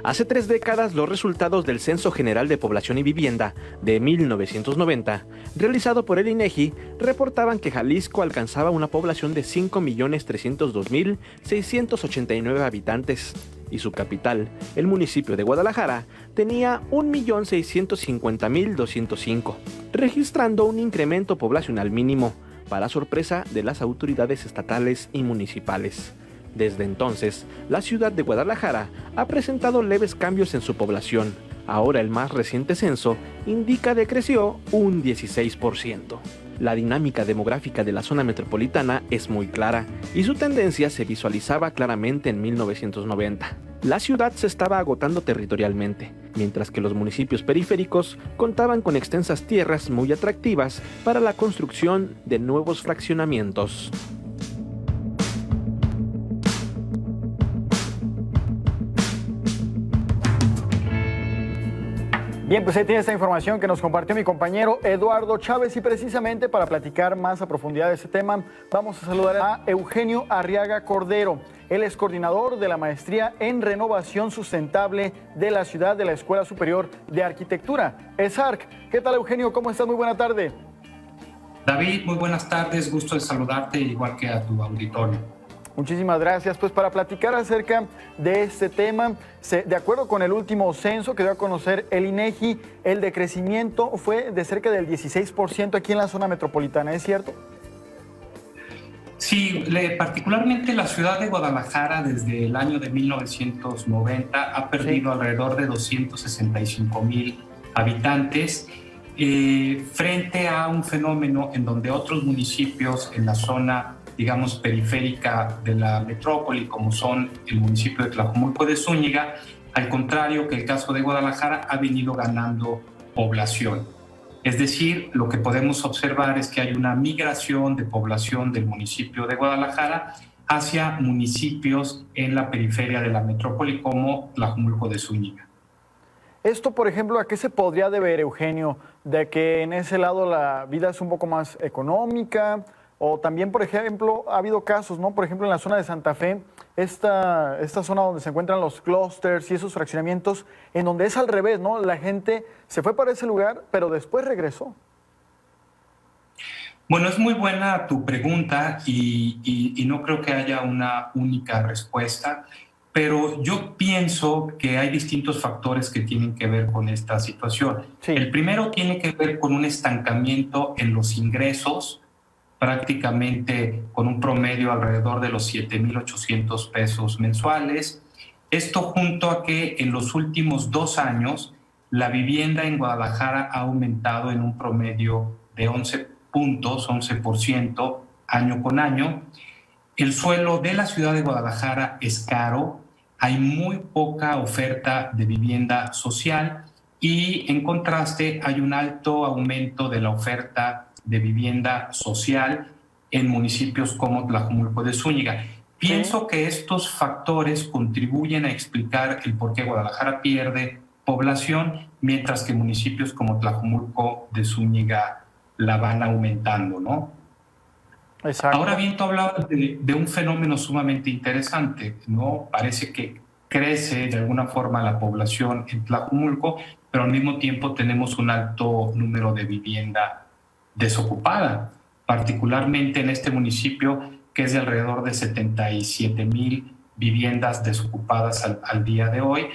Hace 3 décadas, los resultados del Censo General de Población y Vivienda de 1990, realizado por el INEGI, reportaban que Jalisco alcanzaba una población de 5.302.689 habitantes y su capital, el municipio de Guadalajara, tenía 1.650.205, registrando un incremento poblacional mínimo, para sorpresa de las autoridades estatales y municipales. Desde entonces, la ciudad de Guadalajara ha presentado leves cambios en su población. Ahora el más reciente censo indica que creció un 16%. La dinámica demográfica de la zona metropolitana es muy clara y su tendencia se visualizaba claramente en 1990. La ciudad se estaba agotando territorialmente, mientras que los municipios periféricos contaban con extensas tierras muy atractivas para la construcción de nuevos fraccionamientos. Bien, pues ahí tiene esta información que nos compartió mi compañero Eduardo Chávez y precisamente para platicar más a profundidad de este tema vamos a saludar a Eugenio Arriaga Cordero. Él es coordinador de la Maestría en Renovación Sustentable de la Ciudad de la Escuela Superior de Arquitectura, ESARC. ¿Qué tal, Eugenio? ¿Cómo estás? Muy buena tarde. David, muy buenas tardes. Gusto de saludarte igual que a tu auditorio. Muchísimas gracias. Pues para platicar acerca de este tema, de acuerdo con el último censo que dio a conocer el INEGI, el decrecimiento fue de cerca del 16% aquí en la zona metropolitana, ¿es cierto? Sí, particularmente la ciudad de Guadalajara desde el año de 1990 ha perdido alrededor de 265,000 habitantes frente a un fenómeno en donde otros municipios en la zona, digamos, periférica de la metrópoli, como son el municipio de Tlajomulco de Zúñiga, al contrario que el caso de Guadalajara, ha venido ganando población. Es decir, lo que podemos observar es que hay una migración de población del municipio de Guadalajara hacia municipios en la periferia de la metrópoli, como Tlajomulco de Zúñiga. Esto, por ejemplo, ¿a qué se podría deber, Eugenio? ¿De que en ese lado la vida es un poco más económica? O también, por ejemplo, ha habido casos, ¿no? Por ejemplo, en la zona de Santa Fe, esta zona donde se encuentran los clústeres y esos fraccionamientos, en donde es al revés, ¿no? La gente se fue para ese lugar, pero después regresó. Bueno, es muy buena tu pregunta y no creo que haya una única respuesta, pero yo pienso que hay distintos factores que tienen que ver con esta situación. Sí. El primero tiene que ver con un estancamiento en los ingresos, prácticamente con un promedio alrededor de los 7,800 pesos mensuales. Esto junto a que en los últimos 2 años la vivienda en Guadalajara ha aumentado en un promedio de 11% año con año. El suelo de la ciudad de Guadalajara es caro, hay muy poca oferta de vivienda social y en contraste hay un alto aumento de la oferta de vivienda social en municipios como Tlajomulco de Zúñiga. Pienso que estos factores contribuyen a explicar el por qué Guadalajara pierde población, mientras que municipios como Tlajomulco de Zúñiga la van aumentando, ¿no? Exacto. Ahora bien, tú hablabas de un fenómeno sumamente interesante, ¿no? Parece que crece de alguna forma la población en Tlajomulco, pero al mismo tiempo tenemos un alto número de vivienda desocupada, particularmente en este municipio que es de alrededor de 77,000 viviendas desocupadas al día de hoy,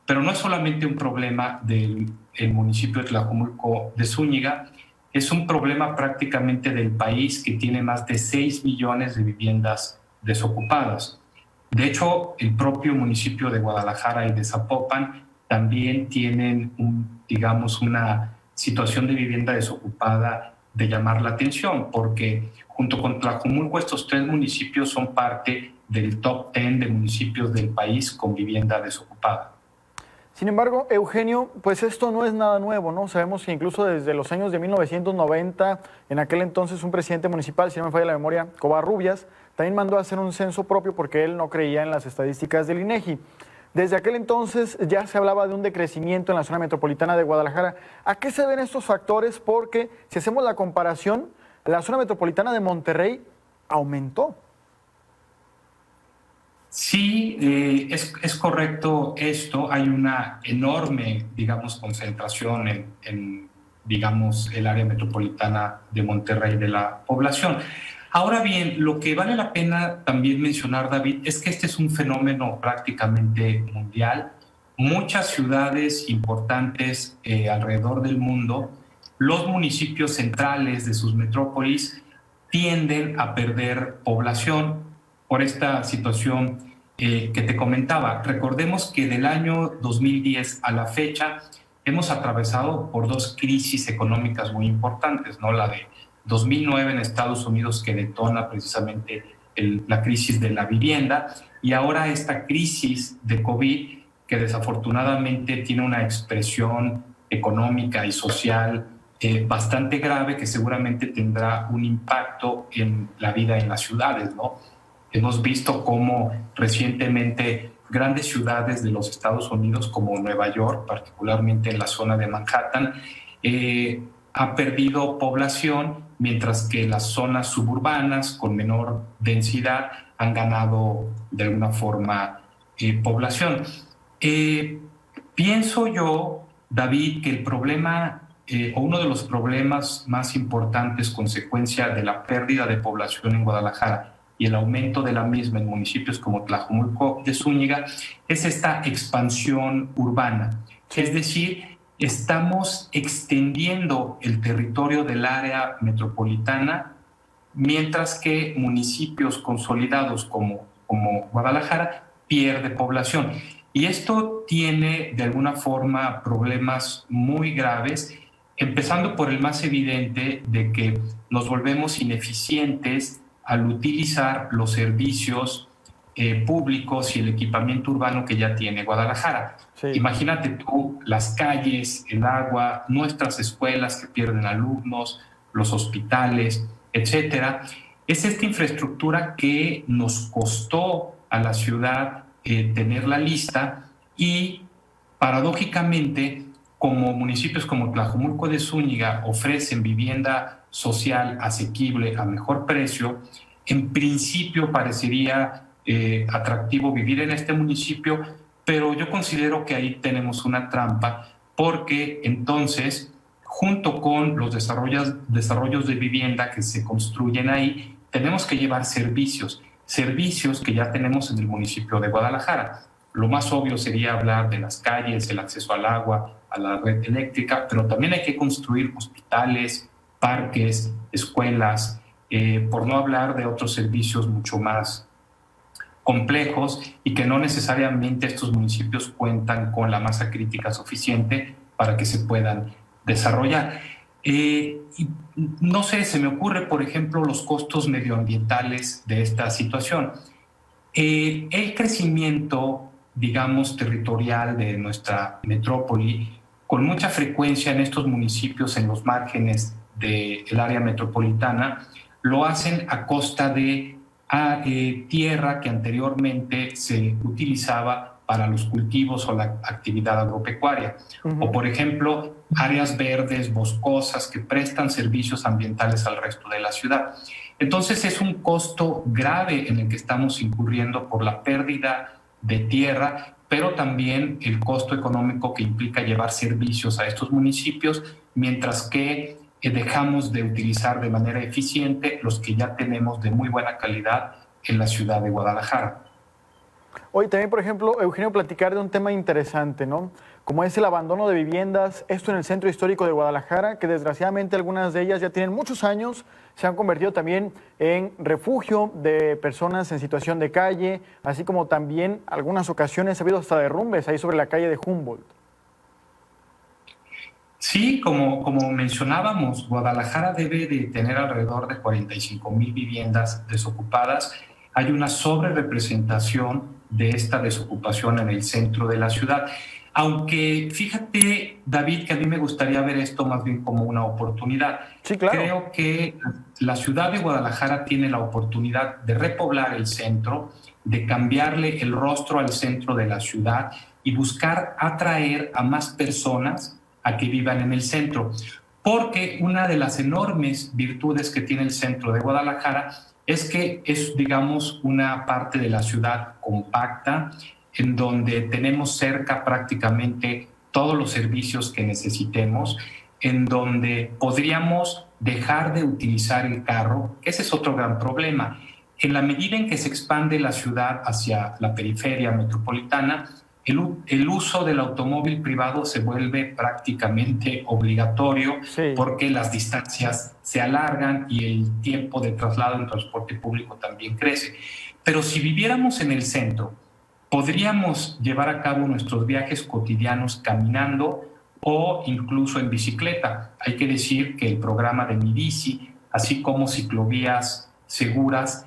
pero no es solamente un problema del municipio de Tlajomulco de Zúñiga, es un problema prácticamente del país que tiene más de 6 millones de viviendas desocupadas. De hecho, el propio municipio de Guadalajara y de Zapopan también tienen, digamos, una situación de vivienda desocupada de llamar la atención, porque junto con Tlajomulco estos 3 municipios son parte del top 10 de municipios del país con vivienda desocupada. Sin embargo, Eugenio, pues esto no es nada nuevo, ¿no? Sabemos que incluso desde los años de 1990, en aquel entonces un presidente municipal, si no me falla la memoria, Covarrubias, también mandó a hacer un censo propio porque él no creía en las estadísticas del INEGI. Desde aquel entonces ya se hablaba de un decrecimiento en la zona metropolitana de Guadalajara. ¿A qué se ven estos factores? Porque si hacemos la comparación, la zona metropolitana de Monterrey aumentó. Sí, es correcto esto. Hay una enorme, digamos, concentración digamos, el área metropolitana de Monterrey de la población. Ahora bien, lo que vale la pena también mencionar, David, es que este es un fenómeno prácticamente mundial. Muchas ciudades importantes alrededor del mundo, los municipios centrales de sus metrópolis tienden a perder población por esta situación que te comentaba. Recordemos que del año 2010 a la fecha hemos atravesado por dos crisis económicas muy importantes, ¿no? La de 2009 en Estados Unidos, que detona precisamente la crisis de la vivienda, y ahora esta crisis de COVID, que desafortunadamente tiene una expresión económica y social bastante grave, que seguramente tendrá un impacto en la vida en las ciudades, ¿no? Hemos visto cómo recientemente grandes ciudades de los Estados Unidos, como Nueva York, particularmente en la zona de Manhattan, ha perdido población, mientras que las zonas suburbanas con menor densidad han ganado de alguna forma población. Pienso yo, David, que el problema o uno de los problemas más importantes, consecuencia de la pérdida de población en Guadalajara y el aumento de la misma en municipios como Tlajomulco de Zúñiga, es esta expansión urbana. Sí. Es decir, estamos extendiendo el territorio del área metropolitana, mientras que municipios consolidados como Guadalajara pierde población. Y esto tiene de alguna forma problemas muy graves, empezando por el más evidente de que nos volvemos ineficientes al utilizar los servicios públicos y el equipamiento urbano que ya tiene Guadalajara. Sí. Imagínate tú las calles, el agua, nuestras escuelas que pierden alumnos, los hospitales, etcétera. Es esta infraestructura que nos costó a la ciudad tenerla lista, y paradójicamente, como municipios como Tlajomulco de Zúñiga ofrecen vivienda social asequible a mejor precio, en principio parecería atractivo vivir en este municipio, pero yo considero que ahí tenemos una trampa, porque entonces, junto con los desarrollos de vivienda que se construyen ahí, tenemos que llevar servicios que ya tenemos en el municipio de Guadalajara. Lo más obvio sería hablar de las calles, el acceso al agua, a la red eléctrica, pero también hay que construir hospitales, parques, escuelas, por no hablar de otros servicios mucho más complejos y que no necesariamente estos municipios cuentan con la masa crítica suficiente para que se puedan desarrollar. Y no sé, se me ocurre, por ejemplo, los costos medioambientales de esta situación. El crecimiento, digamos, territorial de nuestra metrópoli, con mucha frecuencia en estos municipios, en los márgenes del área metropolitana, lo hacen a costa de tierra que anteriormente se utilizaba para los cultivos o la actividad agropecuaria. Uh-huh. O, por ejemplo, áreas verdes, boscosas, que prestan servicios ambientales al resto de la ciudad. Entonces es un costo grave en el que estamos incurriendo por la pérdida de tierra, pero también el costo económico que implica llevar servicios a estos municipios, mientras que dejamos de utilizar de manera eficiente los que ya tenemos de muy buena calidad en la ciudad de Guadalajara. Hoy también, por ejemplo, Eugenio, platicar de un tema interesante, ¿no? Como es el abandono de viviendas, esto en el centro histórico de Guadalajara, que desgraciadamente algunas de ellas ya tienen muchos años, se han convertido también en refugio de personas en situación de calle, así como también algunas ocasiones ha habido hasta derrumbes ahí sobre la calle de Humboldt. Sí, como mencionábamos, Guadalajara debe de tener alrededor de 45,000 viviendas desocupadas. Hay una sobrerepresentación de esta desocupación en el centro de la ciudad. Aunque fíjate, David, que a mí me gustaría ver esto más bien como una oportunidad. Sí, claro. Creo que la ciudad de Guadalajara tiene la oportunidad de repoblar el centro, de cambiarle el rostro al centro de la ciudad y buscar atraer a más personas a que vivan en el centro. Porque una de las enormes virtudes que tiene el centro de Guadalajara es que es, digamos, una parte de la ciudad compacta en donde tenemos cerca prácticamente todos los servicios que necesitemos, en donde podríamos dejar de utilizar el carro. Ese es otro gran problema. En la medida en que se expande la ciudad hacia la periferia metropolitana, el uso del automóvil privado se vuelve prácticamente obligatorio, Sí. porque las distancias se alargan y el tiempo de traslado en transporte público también crece. Pero si viviéramos en el centro, podríamos llevar a cabo nuestros viajes cotidianos caminando o incluso en bicicleta. Hay que decir que el programa de Mi Bici, así como ciclovías seguras,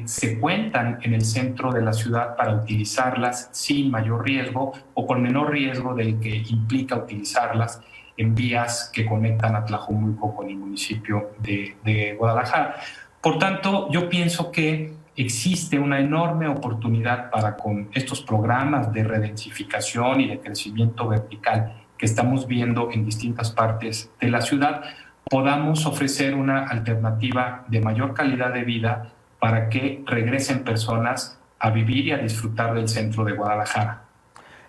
se cuentan en el centro de la ciudad para utilizarlas sin mayor riesgo o con menor riesgo del que implica utilizarlas en vías que conectan a Tlajomulco con el municipio de Guadalajara. Por tanto, yo pienso que existe una enorme oportunidad para, con estos programas de redensificación y de crecimiento vertical que estamos viendo en distintas partes de la ciudad, podamos ofrecer una alternativa de mayor calidad de vida para que regresen personas a vivir y a disfrutar del centro de Guadalajara.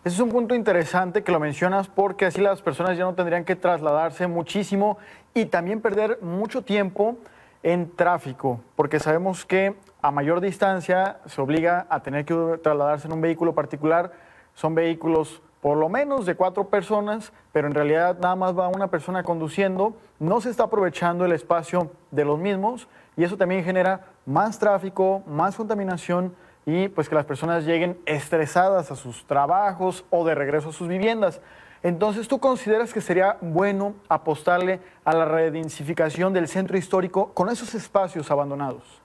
Ese es un punto interesante que lo mencionas, porque así las personas ya no tendrían que trasladarse muchísimo y también perder mucho tiempo en tráfico, porque sabemos que a mayor distancia se obliga a tener que trasladarse en un vehículo particular. Son vehículos por lo menos de 4 personas, pero en realidad nada más va una persona conduciendo. No se está aprovechando el espacio de los mismos y eso también genera más tráfico, más contaminación y pues que las personas lleguen estresadas a sus trabajos o de regreso a sus viviendas. Entonces, ¿tú consideras que sería bueno apostarle a la redensificación del centro histórico con esos espacios abandonados?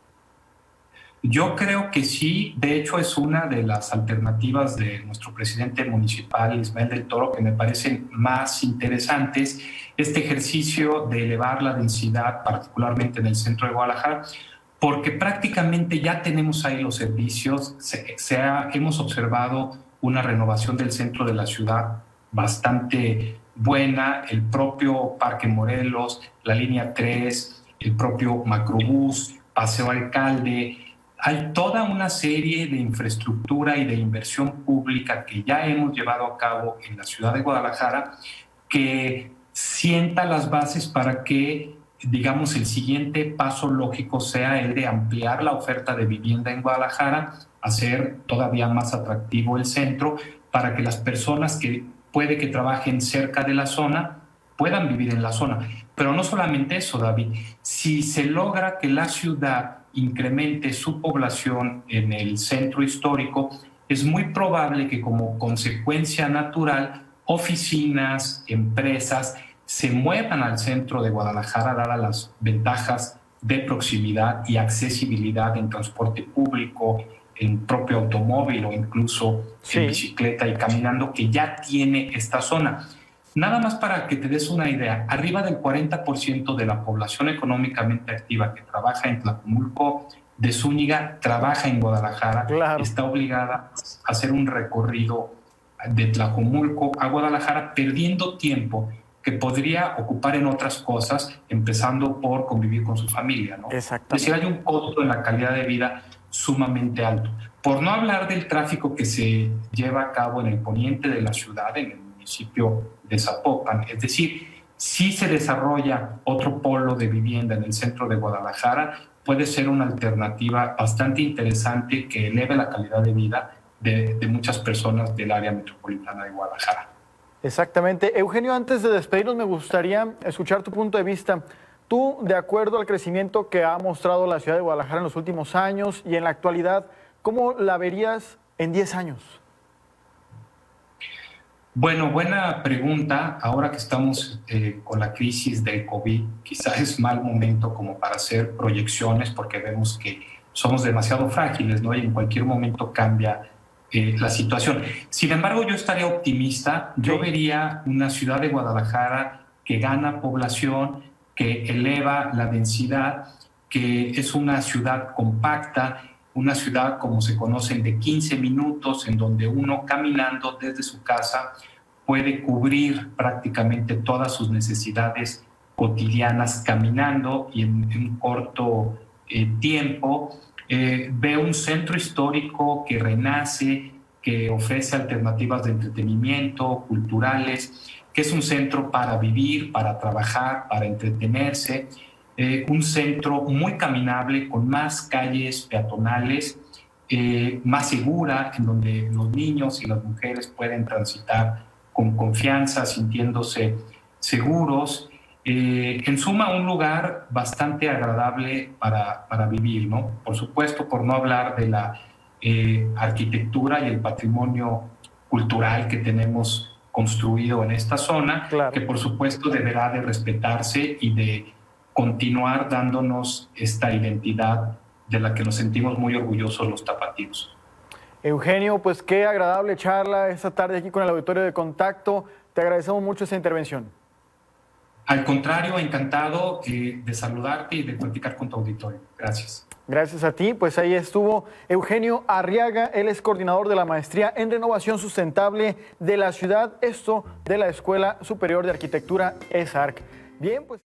Yo creo que sí. De hecho, es una de las alternativas de nuestro presidente municipal, Ismael del Toro, que me parecen más interesantes. Este ejercicio de elevar la densidad, particularmente en el centro de Guadalajara, porque prácticamente ya tenemos ahí los servicios. Hemos observado una renovación del centro de la ciudad bastante buena, el propio Parque Morelos, la línea 3, el propio Macrobús, Paseo Alcalde. Hay toda una serie de infraestructura y de inversión pública que ya hemos llevado a cabo en la ciudad de Guadalajara, que sienta las bases para que, digamos, el siguiente paso lógico sea el de ampliar la oferta de vivienda en Guadalajara, hacer todavía más atractivo el centro para que las personas que puede que trabajen cerca de la zona puedan vivir en la zona. Pero no solamente eso, David. Si se logra que la ciudad incremente su población en el centro histórico, es muy probable que como consecuencia natural oficinas, empresas se muevan al centro de Guadalajara, dadas las ventajas de proximidad y accesibilidad en transporte público, en propio automóvil o incluso en bicicleta y caminando, que ya tiene esta zona. Nada más para que te des una idea, arriba del 40% de la población económicamente activa que trabaja en Tlajomulco de Zúñiga trabaja en Guadalajara. Claro. Está obligada a hacer un recorrido de Tlajomulco a Guadalajara, perdiendo tiempo que podría ocupar en otras cosas, empezando por convivir con su familia, ¿no? Exactamente. Es decir, hay un costo en la calidad de vida sumamente alto. Por no hablar del tráfico que se lleva a cabo en el poniente de la ciudad, en el municipio de Zapopan. Es decir, si se desarrolla otro polo de vivienda en el centro de Guadalajara, puede ser una alternativa bastante interesante que eleve la calidad de vida de muchas personas del área metropolitana de Guadalajara. Exactamente. Eugenio, antes de despedirnos, me gustaría escuchar tu punto de vista. Tú, de acuerdo al crecimiento que ha mostrado la ciudad de Guadalajara en los últimos años y en la actualidad, ¿cómo la verías en 10 años? Bueno, buena pregunta. Ahora que estamos con la crisis del COVID, quizás es mal momento como para hacer proyecciones, porque vemos que somos demasiado frágiles, ¿no? Y en cualquier momento cambia la situación. Sin embargo, yo estaría optimista. Yo vería una ciudad de Guadalajara que gana población, que eleva la densidad, que es una ciudad compacta, una ciudad como se conocen de 15 minutos, en donde uno caminando desde su casa puede cubrir prácticamente todas sus necesidades cotidianas caminando y en un corto tiempo, ve un centro histórico que renace, que ofrece alternativas de entretenimiento, culturales, que es un centro para vivir, para trabajar, para entretenerse, un centro muy caminable, con más calles peatonales, más segura, en donde los niños y las mujeres pueden transitar con confianza, sintiéndose seguros. En suma, un lugar bastante agradable para vivir, ¿no? Por supuesto, por no hablar de la arquitectura y el patrimonio cultural que tenemos construido en esta zona, Claro. que por supuesto deberá de respetarse y de continuar dándonos esta identidad de la que nos sentimos muy orgullosos los tapatíos. Eugenio, pues qué agradable charla esta tarde aquí con el auditorio de Contacto. Te agradecemos mucho esta intervención. Al contrario, encantado de saludarte y de platicar con tu auditorio. Gracias. Gracias a ti, pues ahí estuvo Eugenio Arriaga, él es coordinador de la Maestría en Renovación Sustentable de la ciudad, esto de la Escuela Superior de Arquitectura ESARC. Bien, pues...